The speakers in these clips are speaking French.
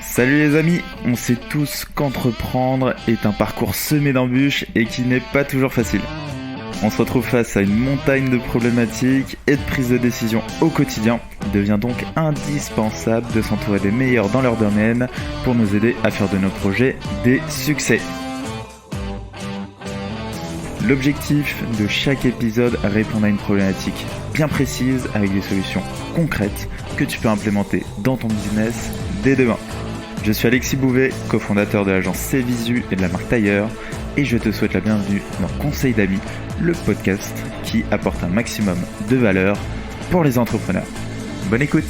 Salut les amis, on sait tous qu'entreprendre est un parcours semé d'embûches et qui n'est pas toujours facile. On se retrouve face à une montagne de problématiques et de prises de décision au quotidien. Il devient donc indispensable de s'entourer des meilleurs dans leur domaine pour nous aider à faire de nos projets des succès. L'objectif de chaque épisode est répondre à une problématique bien précise avec des solutions concrètes que tu peux implémenter dans ton business dès demain. Je suis Alexis Bouvet, cofondateur de l'agence Cvisu et de la marque Tailleur, et je te souhaite la bienvenue dans Conseil d'amis, le podcast qui apporte un maximum de valeur pour les entrepreneurs. Bonne écoute.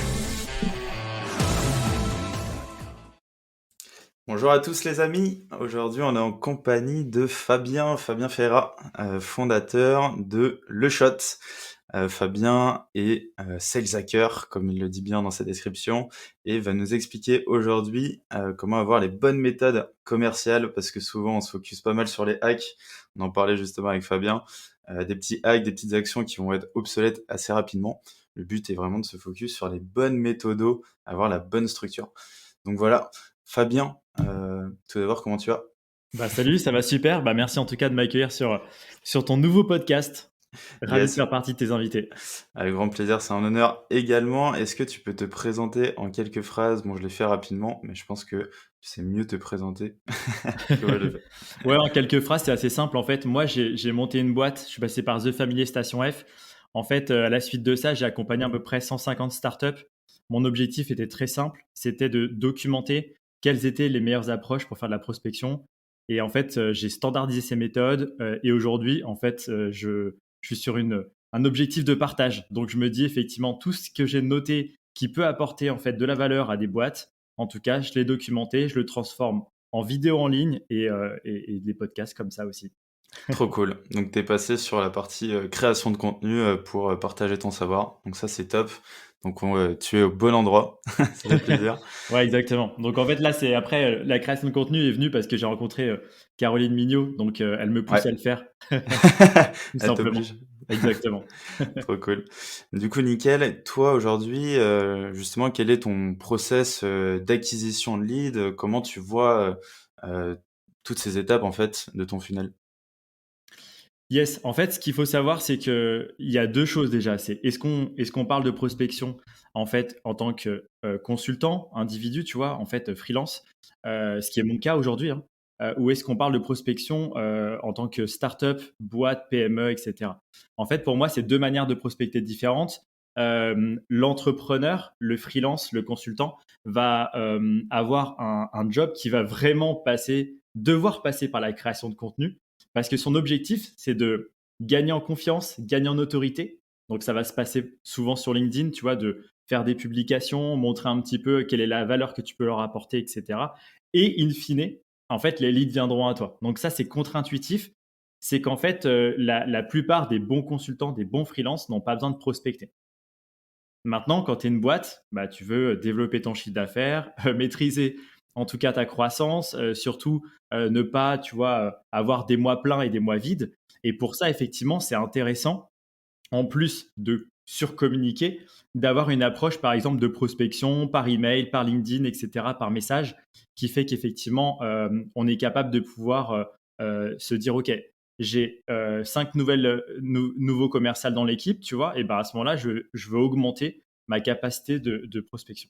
Bonjour à tous les amis, aujourd'hui on est en compagnie de Fabien Ferrat, fondateur de Le Shot. Fabien est sales hacker, comme il le dit bien dans sa description, et va nous expliquer aujourd'hui comment avoir les bonnes méthodes commerciales, parce que souvent on se focus pas mal sur les hacks. On en parlait justement avec Fabien, des petits hacks, des petites actions qui vont être obsolètes assez rapidement. Le but est vraiment de se focus sur les bonnes méthodos, avoir la bonne structure. Donc voilà, Fabien, tout d'abord, comment tu vas ? Salut, ça va super. Merci en tout cas de m'accueillir sur ton nouveau podcast. Ravi Yes. de faire partie de tes invités. Avec grand plaisir, c'est un honneur également. Est-ce que tu peux te présenter en quelques phrases ? Bon, je l'ai fait rapidement, mais je pense que tu sais mieux te présenter que moi je le fais. Ouais, en quelques phrases, c'est assez simple. En fait, moi, j'ai monté une boîte. Je suis passé par The Family Station F. En fait, à la suite de ça, j'ai accompagné à peu près 150 startups. Mon objectif était très simple. C'était de documenter quelles étaient les meilleures approches pour faire de la prospection. Et en fait, j'ai standardisé ces méthodes. Et aujourd'hui, en fait, je suis sur un objectif de partage. Donc, je me dis effectivement tout ce que j'ai noté qui peut apporter en fait de la valeur à des boîtes. En tout cas, je l'ai documenté, je le transforme en vidéo en ligne et des podcasts comme ça aussi. Trop cool. Donc, tu es passé sur la partie création de contenu pour partager ton savoir. Donc, ça, c'est top. Donc, tu es au bon endroit. Ça fait plaisir. Ouais, exactement. Donc en fait, là, c'est après, la création de contenu est venue parce que j'ai rencontré Caroline Mignot, donc elle me pousse Ouais. à le faire, tout Elle simplement. t'oblige. Exactement. Trop cool. Du coup, nickel. Toi, aujourd'hui, justement, quel est ton process d'acquisition de lead? Comment tu vois toutes ces étapes, en fait, de ton funnel? Yes, en fait, ce qu'il faut savoir, c'est qu'il y a deux choses déjà. C'est est-ce qu'on parle de prospection en fait en tant que consultant, individu, tu vois, en fait freelance, ce qui est mon cas aujourd'hui, hein, ou est-ce qu'on parle de prospection en tant que startup, boîte, PME, etc. En fait, pour moi, c'est deux manières de prospecter différentes. L'entrepreneur, le freelance, le consultant va avoir un job qui va vraiment devoir passer par la création de contenu parce que son objectif, c'est de gagner en confiance, gagner en autorité. Donc, ça va se passer souvent sur LinkedIn, tu vois, de faire des publications, montrer un petit peu quelle est la valeur que tu peux leur apporter, etc. Et in fine, en fait, les leads viendront à toi. Donc, ça, c'est contre-intuitif. C'est qu'en fait, la plupart des bons consultants, des bons freelances n'ont pas besoin de prospecter. Maintenant, quand tu es une boîte, tu veux développer ton chiffre d'affaires, maîtriser en tout cas ta croissance, surtout ne pas, tu vois, avoir des mois pleins et des mois vides. Et pour ça, effectivement, c'est intéressant, en plus de surcommuniquer, d'avoir une approche, par exemple, de prospection par email, par LinkedIn, etc., par message, qui fait qu'effectivement, on est capable de pouvoir se dire, OK, j'ai 5 nouveaux commerciaux dans l'équipe, tu vois, et à ce moment-là, je veux augmenter ma capacité de prospection.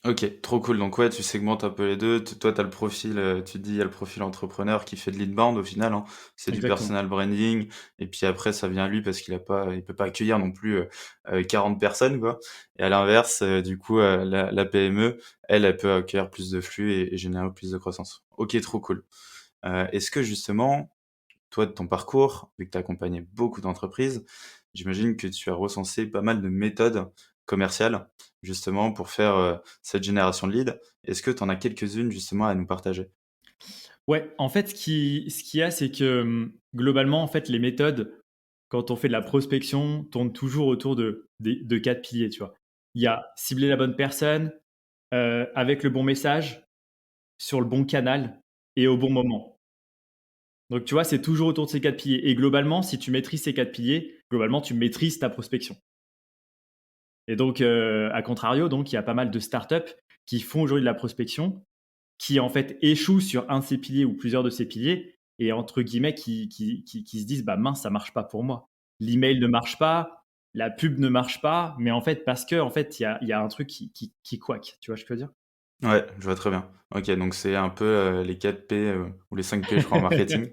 Ok, trop cool. Donc ouais, tu segmentes un peu les deux. Toi, tu as le profil, tu te dis, il y a le profil entrepreneur qui fait de l'inbound au final, hein. C'est du Exactement. personal branding. Et puis après, ça vient à lui parce il peut pas accueillir non plus 40 personnes, quoi. Et à l'inverse, du coup, la PME, elle peut accueillir plus de flux et générer plus de croissance. Ok, trop cool. Est-ce que justement, toi, de ton parcours, vu que tu as accompagné beaucoup d'entreprises, j'imagine que tu as recensé pas mal de méthodes commerciales, justement, pour faire cette génération de leads. Est-ce que tu en as quelques-unes, justement, à nous partager? Ouais, en fait, ce qu'il y a, c'est que globalement, en fait, les méthodes, quand on fait de la prospection, tournent toujours autour de quatre piliers, tu vois. Il y a cibler la bonne personne, avec le bon message, sur le bon canal et au bon moment. Donc, tu vois, c'est toujours autour de ces quatre piliers. Et globalement, si tu maîtrises ces quatre piliers, globalement, tu maîtrises ta prospection. Et donc, à contrario, donc, il y a pas mal de startups qui font aujourd'hui de la prospection, qui en fait échouent sur un de ces piliers ou plusieurs de ces piliers et entre guillemets qui se disent bah mince ça marche pas pour moi. L'email ne marche pas, la pub ne marche pas, mais en fait parce que en fait il y a un truc qui couac. Tu vois ce que je veux dire? Ouais, je vois très bien. OK, donc c'est un peu, les 4 P, ou les 5 P je crois en marketing,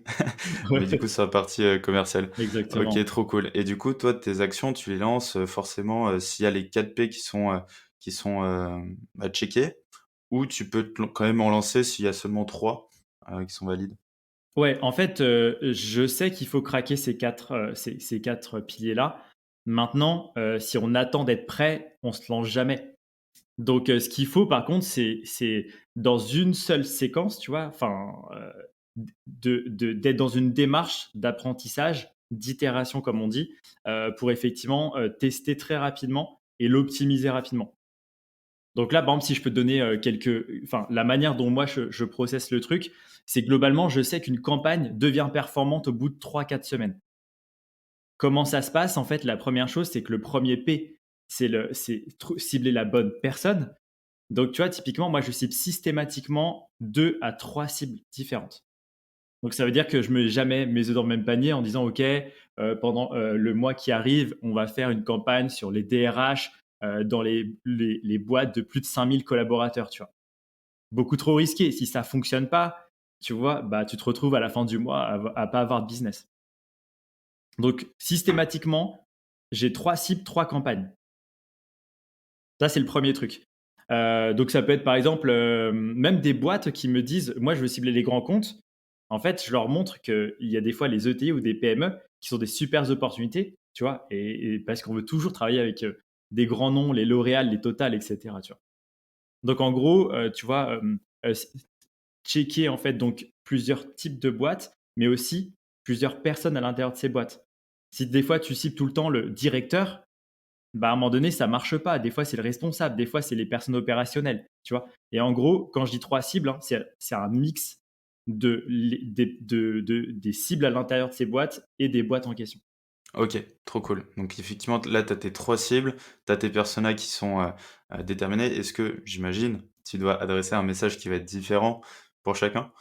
mais du coup Ouais, sur la partie, commerciale. OK, exactement. trop cool et du coup toi tes actions tu les lances, forcément, s'il y a les 4 P qui sont, bah, checkés ou tu peux te quand même en lancer s'il y a seulement 3 qui sont valides? Ouais, en fait, je sais qu'il faut craquer ces 4 piliers-là. Maintenant, si on attend d'être prêt, on se lance jamais. Donc, ce qu'il faut par contre, c'est dans une seule séquence, tu vois? Enfin, d'être dans une démarche d'apprentissage, d'itération comme on dit, pour effectivement, tester très rapidement et l'optimiser rapidement. Donc là, par exemple, si je peux te donner, la manière dont moi je processe le truc, c'est globalement, je sais qu'une campagne devient performante au bout de 3-4 semaines. Comment ça se passe? En fait, la première chose, c'est que le premier P, c'est cibler la bonne personne. Donc, tu vois, typiquement, moi, je cible systématiquement 2 à 3 cibles différentes. Donc, ça veut dire que je mets jamais mes œufs dans le même panier en disant: «OK, pendant, le mois qui arrive, on va faire une campagne sur les DRH, dans les boîtes de plus de 5 000 collaborateurs», tu vois? Beaucoup trop risqué. Si ça fonctionne pas, tu vois, bah, tu te retrouves à la fin du mois à pas avoir de business. Donc, systématiquement, j'ai 3 cibles, 3 campagnes. Ça, c'est le premier truc. Donc ça peut être par exemple, même des boîtes qui me disent: «Moi, je veux cibler les grands comptes». En fait, je leur montre qu'il y a des fois les ETI ou des PME qui sont des supers opportunités, tu vois? Et parce qu'on veut toujours travailler avec, des grands noms, les L'Oréal, les Total et cetera, tu vois? Donc en gros, tu vois, s checker en fait donc plusieurs types de boîtes, mais aussi plusieurs personnes à l'intérieur de ces boîtes. Si des fois tu cibles tout le temps le directeur, bah, à un moment donné, ça marche pas. Des fois, c'est le responsable, des fois, c'est les personnes opérationnelles, tu vois? Et en gros, quand je dis 3 cibles, hein, c'est un mix des cibles à l'intérieur de ces boîtes et des boîtes en question. OK, trop cool. Donc effectivement, là, tu as tes 3 cibles, tu as tes personas qui sont, déterminés. Est-ce que, j'imagine, tu dois adresser un message qui va être différent pour chacun?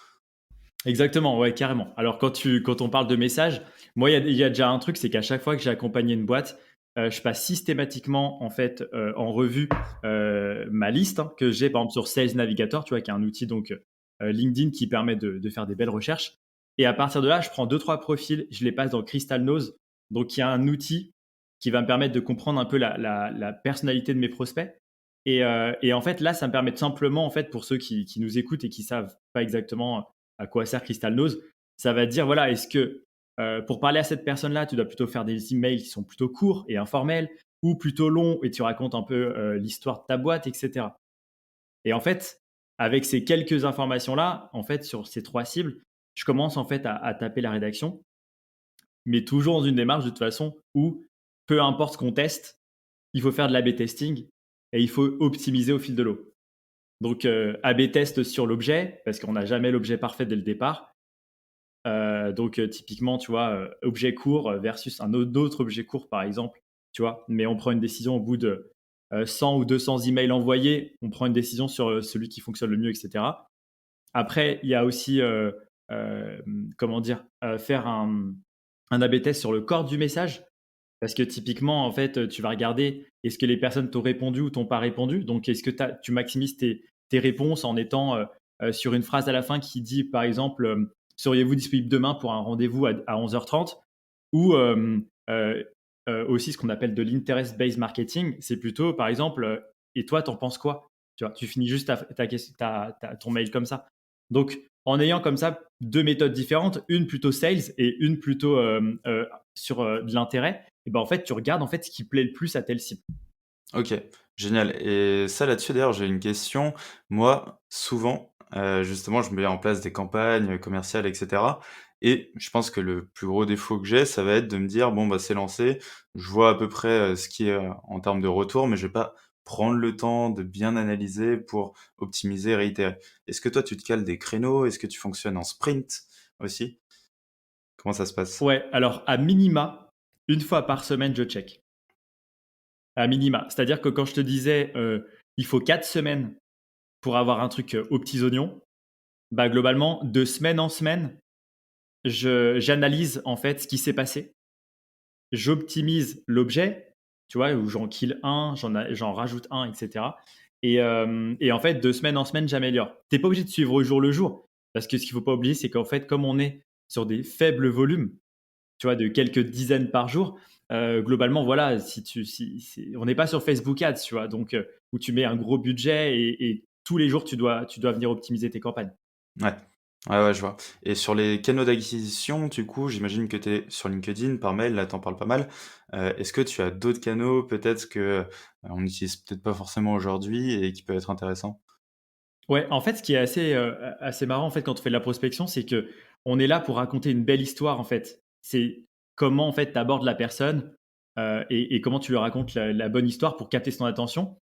Exactement, ouais, carrément. Alors quand on parle de messages, moi, il y a déjà un truc, c'est qu'à chaque fois que j'ai accompagné une boîte, je passe systématiquement, en fait, en revue, ma liste, hein, que j'ai, par exemple, sur Sales Navigator, tu vois? Qui est un outil donc, LinkedIn qui permet de faire des belles recherches et à partir de là, je prends 2-3 profils, je les passe dans Crystal Nose, donc il y a un outil qui va me permettre de comprendre un peu la personnalité de mes prospects et en fait, là, ça me permet de simplement, en fait, pour ceux qui nous écoutent et qui savent pas exactement à quoi sert Crystal Nose, ça va dire voilà, est-ce que pour parler à cette personne-là, tu dois plutôt faire des emails qui sont plutôt courts et informels ou plutôt longs et tu racontes un peu l'histoire de ta boîte, etc. Et en fait, avec ces quelques informations-là, en fait, sur ces 3 cibles, je commence en fait à taper la rédaction, mais toujours dans une démarche de toute façon où peu importe ce qu'on teste, il faut faire de l'A/B testing et il faut optimiser au fil de l'eau. Donc, A/B test sur l'objet, parce qu'on n'a jamais l'objet parfait dès le départ. Donc, typiquement, tu vois, objet court versus un autre objet court, par exemple, tu vois? Mais on prend une décision au bout de 100 ou 200 emails envoyés, on prend une décision sur celui qui fonctionne le mieux, et cetera. Après, il y a aussi, comment dire? Faire un A/B test sur le corps du message. Parce que typiquement, en fait, tu vas regarder, est-ce que les personnes t'ont répondu ou t'ont pas répondu? Donc est-ce que tu maximises tes réponses en étant, sur une phrase à la fin qui dit, par exemple, «Seriez-vous disponible demain pour un rendez-vous à 11h30?» ou aussi ce qu'on appelle de l'interest based marketing, c'est plutôt, par exemple, «Et toi, t'en penses quoi?» Tu vois? Tu finis juste ton mail comme ça. Donc en ayant comme ça 2 méthodes différentes, une plutôt sales et une plutôt, sur, de l'intérêt et ben, en fait, tu regardes, en fait, ce qui plaît le plus à telle cible. OK, génial et ça là-dessus d'ailleurs j'ai une question. Moi, souvent, justement je mets en place des campagnes, commerciales et cetera et je pense que le plus gros défaut que j'ai, ça va être de me dire: «Bon bah, c'est lancé, je vois à peu près, ce qui est, en termes de retour, mais je vais pas prendre le temps de bien analyser pour optimiser, réitérer». Est-ce que toi tu te cales des créneaux? Est-ce que tu fonctionnes en sprint aussi? Comment ça se passe? Ouais, alors à minima, une fois par semaine, je check. À minima. C'est-à-dire que quand je te disais, il faut 4 semaines pour avoir un truc aux petits oignons, bah, globalement, de semaine en semaine, j'analyse en fait ce qui s'est passé. J'optimise l'objet, tu vois, où j'en kill un, j'en rajoute un, etc. Et en fait, de semaine en semaine, j'améliore. Tu n'es pas obligé de suivre au jour le jour, parce que ce qu'il ne faut pas oublier, c'est qu'en fait, comme on est sur des faibles volumes, tu vois, de quelques dizaines par jour, globalement, voilà, on n'est pas sur Facebook Ads, tu vois, donc où tu mets un gros budget et tous les jours, tu dois venir optimiser tes campagnes. Ouais. Ouais, ouais, je vois. Et sur les canaux d'acquisition, du coup, j'imagine que tu es sur LinkedIn, par mail, là, tu en parles pas mal. Est-ce que tu as d'autres canaux peut-être que, on n'utilise peut-être pas forcément aujourd'hui et qui peuvent être intéressants? Ouais, en fait, ce qui est assez marrant, en fait, quand on fait de la prospection, c'est que on est là pour raconter une belle histoire, en fait. C'est comment, en fait, tu abordes la personne, et comment tu lui racontes la bonne histoire pour capter son attention.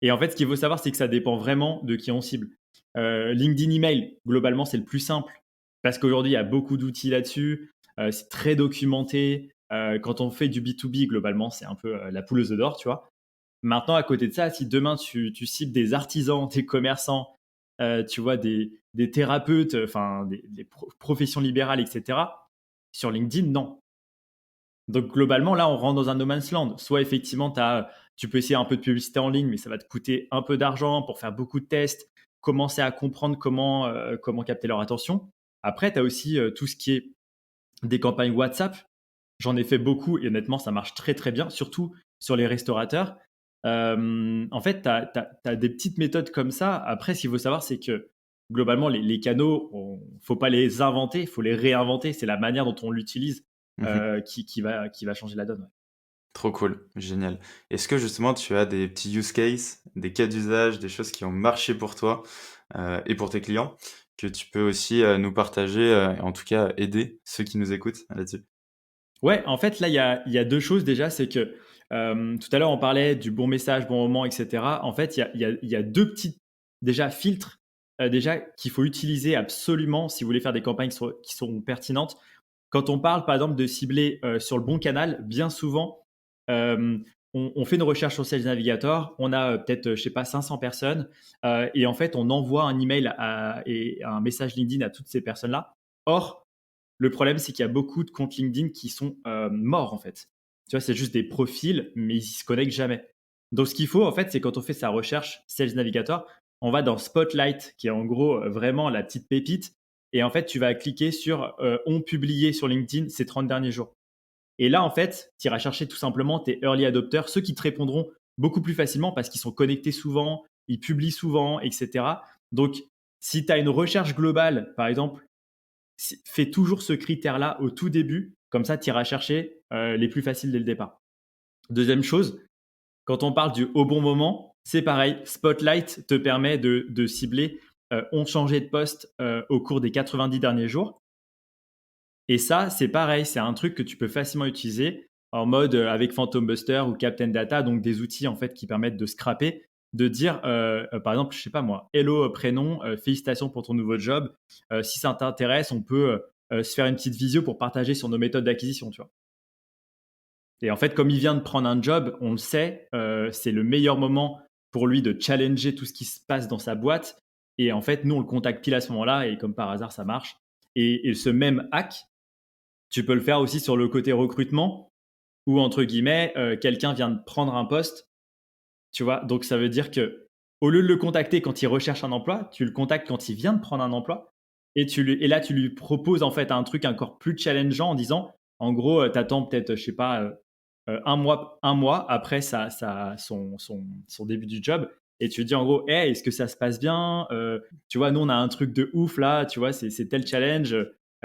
Et en fait, ce qu'il faut savoir, c'est que ça dépend vraiment de qui on cible. LinkedIn Email, globalement, c'est le plus simple parce qu'aujourd'hui, il y a beaucoup d'outils là-dessus. C'est très documenté. Quand on fait du B2B, globalement, c'est un peu la poule aux œufs d'or, tu vois. Maintenant, à côté de ça, si demain tu cibles des artisans, des commerçants, tu vois, des thérapeutes, enfin des professions libérales, etc., sur LinkedIn, non. Donc globalement, là, on rentre dans un no man's land. Soit effectivement, tu peux essayer un peu de publicité en ligne, mais ça va te coûter un peu d'argent pour faire beaucoup de tests, commencer à comprendre comment capter leur attention. Après, tu as aussi tout ce qui est des campagnes WhatsApp. J'en ai fait beaucoup et honnêtement, ça marche très très bien, surtout sur les restaurateurs. En fait, tu as des petites méthodes comme ça. Après, ce qu'il faut savoir, c'est que globalement, les canaux, il ne faut pas les inventer, il faut les réinventer. C'est la manière dont on l'utilise Mmh. qui va changer la donne. Ouais. Trop cool, génial. Est-ce que justement tu as des petits use cases, des cas d'usage, des choses qui ont marché pour toi, et pour tes clients, que tu peux aussi, nous partager, et en tout cas aider ceux qui nous écoutent là-dessus? Ouais, en fait, là, il y a deux choses déjà. C'est que tout à l'heure, on parlait du bon message, bon moment, etc. En fait, il y a deux petits déjà filtres déjà qu'il faut utiliser absolument si vous voulez faire des campagnes qui sont pertinentes. Quand on parle, par exemple, de cibler sur le bon canal, bien souvent, euh, on fait une recherche sur Sales Navigator, on a peut-être, je sais pas, 500 personnes, et en fait, on envoie un email et un message LinkedIn à toutes ces personnes-là. Or, le problème, c'est qu'il y a beaucoup de comptes LinkedIn qui sont morts, en fait. Tu vois, c'est juste des profils, mais ils se connectent jamais. Donc, ce qu'il faut, en fait, c'est quand on fait sa recherche Sales Navigator, on va dans Spotlight, qui est en gros vraiment la petite pépite. Et en fait, tu vas cliquer sur ont publié sur LinkedIn ces 30 derniers jours. Et là, en fait, tu iras chercher tout simplement tes early adopters, ceux qui te répondront beaucoup plus facilement parce qu'ils sont connectés souvent, ils publient souvent, etc. Donc, si tu as une recherche globale, par exemple, fais toujours ce critère-là au tout début, comme ça, tu iras chercher les plus faciles dès le départ. Deuxième chose, quand on parle du au bon moment, c'est pareil. Spotlight te permet de cibler ont changé de poste au cours des 90 derniers jours. Et ça, c'est pareil, c'est un truc que tu peux facilement utiliser en mode avec Phantom Buster ou Captain Data, donc des outils en fait qui permettent de scraper, de dire par exemple, je sais pas moi, hello prénom, félicitations pour ton nouveau job. Si ça t'intéresse, on peut se faire une petite visio pour partager sur nos méthodes d'acquisition, tu vois. Et en fait, comme il vient de prendre un job, on le sait, c'est le meilleur moment pour lui de challenger tout ce qui se passe dans sa boîte. Et en fait, nous, on le contacte pile à ce moment-là, et comme par hasard, ça marche. Et ce même hack, tu peux le faire aussi sur le côté recrutement, où entre guillemets, quelqu'un vient de prendre un poste, tu vois. Donc ça veut dire que au lieu de le contacter quand il recherche un emploi, tu le contactes quand il vient de prendre un emploi, et là tu lui proposes en fait un truc encore plus challengeant en disant, en gros, t'attends peut-être, je sais pas, un mois après son début du job, et tu lui dis en gros, hey, est-ce que ça se passe bien? Tu vois, nous on a un truc de ouf là, tu vois, c'est tel challenge.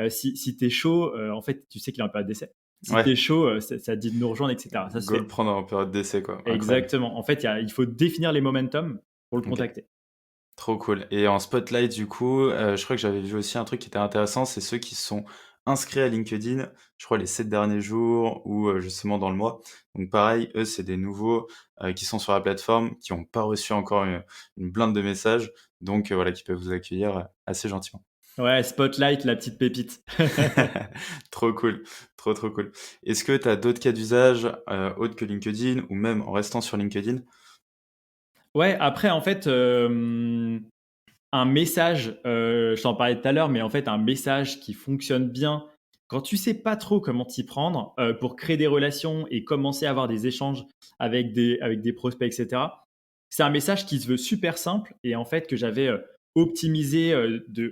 Si t'es chaud, en fait, tu sais qu'il est en période d'essai. Si Ouais, t'es chaud, ça te dit de nous rejoindre, etc. Ça se go le fait prendre en période d'essai quoi, incroyable. exactement. En fait, il faut définir les momentum pour le OK, contacter. trop cool. Et en spotlight du coup, je crois que j'avais vu aussi un truc qui était intéressant, c'est ceux qui se sont inscrits à LinkedIn, je crois les 7 derniers jours ou, justement dans le mois. Donc pareil, eux, c'est des nouveaux, qui sont sur la plateforme, qui ont pas reçu encore une blinde de messages, donc, voilà, qui peuvent vous accueillir, assez gentiment. Ouais, Spotlight, la petite pépite. Trop cool, trop, trop cool. Est-ce que tu as d'autres cas d'usage, autres que LinkedIn ou même en restant sur LinkedIn? Ouais, après, en fait, un message, je t'en parlais tout à l'heure, mais en fait, un message qui fonctionne bien quand tu sais pas trop comment t'y prendre pour créer des relations et commencer à avoir des échanges avec des prospects, etc. C'est un message qui se veut super simple et en fait que j'avais optimisé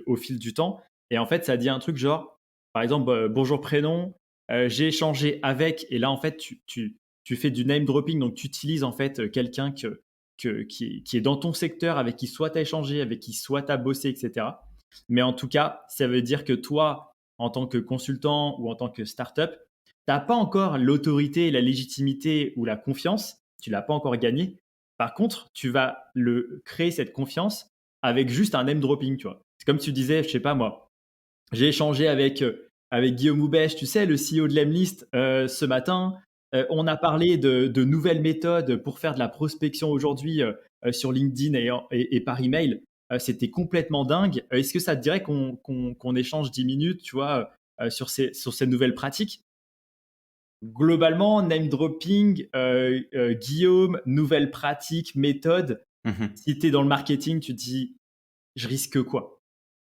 au fil du temps. Et en fait, ça dit un truc genre, par exemple, bonjour prénom, j'ai échangé avec, et là, en fait, tu fais du name dropping, donc tu utilises en fait quelqu'un qui est dans ton secteur, avec qui soit tu as échangé, avec qui soit tu as bossé, etc. Mais en tout cas, ça veut dire que toi, en tant que consultant ou en tant que startup, tu n'as pas encore l'autorité, la légitimité ou la confiance, tu l'as pas encore gagné. Par contre, tu vas créer cette confiance avec juste un name dropping, tu vois. C'est comme si tu disais, je sais pas moi, j'ai échangé avec Guillaume Houbèche, tu sais, le CEO de Lemlist, ce matin. On a parlé de nouvelles méthodes pour faire de la prospection aujourd'hui sur LinkedIn et par email. C'était complètement dingue. Est-ce que ça te dirait qu'on échange 10 minutes, tu vois, sur ces nouvelles pratiques? Globalement, name dropping, Guillaume, nouvelles pratiques, méthodes. Si tu es dans le marketing, tu te dis, je risque quoi?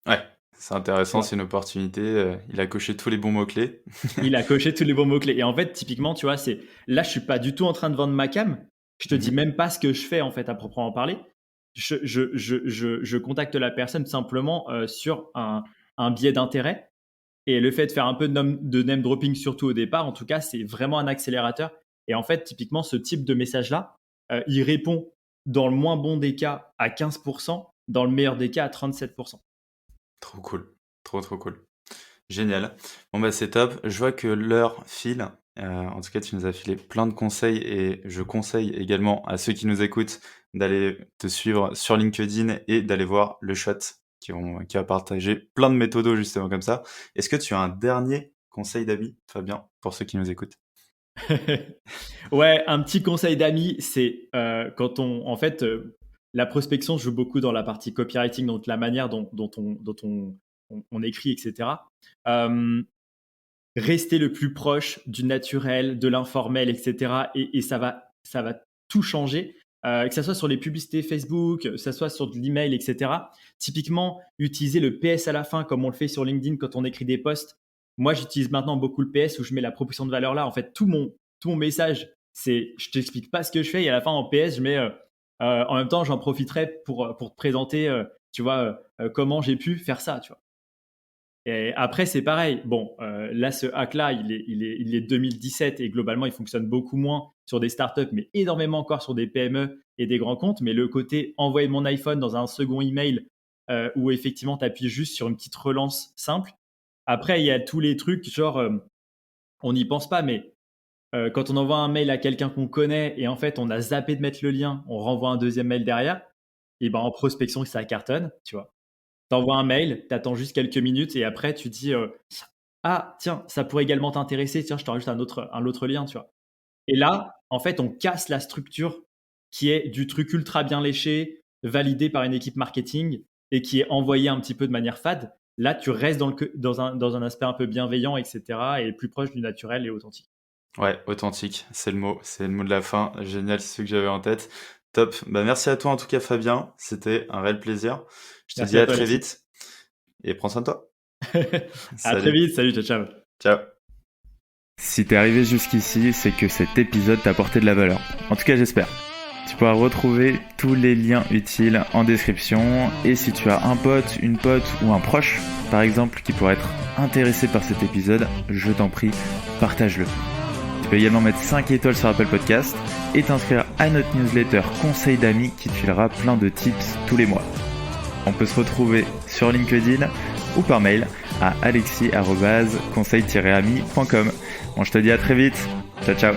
Ouais, c'est intéressant, Ouais. c'est une opportunité. Il a coché tous les bons mots-clés. Il a coché tous les bons mots-clés. Et en fait, typiquement, tu vois, là, je suis pas du tout en train de vendre ma cam. Je te dis même pas ce que je fais, en fait, à proprement parler. Je contacte la personne simplement sur un biais d'intérêt. Et le fait de faire un peu de name dropping, surtout au départ, en tout cas, c'est vraiment un accélérateur. Et en fait, typiquement, ce type de message-là, il répond dans le moins bon des cas à 15%, dans le meilleur des cas à 37%. Trop cool, trop cool. Génial. Bon bah c'est top. Je vois que l'heure file. En tout cas, tu nous as filé plein de conseils et je conseille également à ceux qui nous écoutent d'aller te suivre sur LinkedIn et d'aller voir Le Shot qui va partager plein de méthodos justement comme ça. Est-ce que tu as un dernier conseil d'amis, Fabien, pour ceux qui nous écoutent? Ouais, un petit conseil d'amis, c'est en fait, la prospection joue beaucoup dans la partie copywriting, donc la manière dont on écrit, etc. Rester le plus proche du naturel, de l'informel, etc. Et ça va tout changer. Que ce soit sur les publicités Facebook, que ce soit sur de l'email, etc. Typiquement, utiliser le PS à la fin, comme on le fait sur LinkedIn quand on écrit des posts. Moi, j'utilise maintenant beaucoup le PS où je mets la proposition de valeur là. En fait, tout mon message, c'est je t'explique pas ce que je fais et à la fin en PS, je mets en même temps, j'en profiterai pour te présenter, tu vois, comment j'ai pu faire ça, tu vois. Et après, c'est pareil. Bon, là, ce hack-là, il est 2017 et globalement, il fonctionne beaucoup moins sur des startups, mais énormément encore sur des PME et des grands comptes. Mais le côté envoyer mon iPhone dans un second email où effectivement, tu appuies juste sur une petite relance simple. Après, il y a tous les trucs, genre, on n'y pense pas, mais quand on envoie un mail à quelqu'un qu'on connaît et en fait, on a zappé de mettre le lien, on renvoie un deuxième mail derrière, et ben en prospection, ça cartonne, tu vois. T'envoies un mail, t'attends juste quelques minutes et après tu dis ah tiens, ça pourrait également t'intéresser, tiens, je te rajoute un autre lien, tu vois. Et là, en fait, on casse la structure qui est du truc ultra bien léché, validé par une équipe marketing et qui est envoyé un petit peu de manière fade. Là, tu restes dans un aspect un peu bienveillant, etc. et plus proche du naturel et authentique. Ouais, authentique, c'est le mot de la fin. Génial, c'est ce que j'avais en tête. Top. Bah merci à toi en tout cas Fabien, c'était un réel plaisir. Je te Merci dis à à toi, très Alexis. vite et prends soin de toi. À très Salut. vite, salut, ciao, ciao. Ciao. Si t'es arrivé jusqu'ici, c'est que cet épisode t'a apporté de la valeur. En tout cas, j'espère. Tu pourras retrouver tous les liens utiles en description. Et si tu as un pote, une pote ou un proche, par exemple, qui pourrait être intéressé par cet épisode, je t'en prie, partage-le. Tu peux également mettre 5 étoiles sur Apple Podcast et t'inscrire à notre newsletter Conseil d'amis qui te filera plein de tips tous les mois. On peut se retrouver sur LinkedIn ou par mail à alexis@conseil-ami.com. Bon, je te dis à très vite. Ciao, ciao.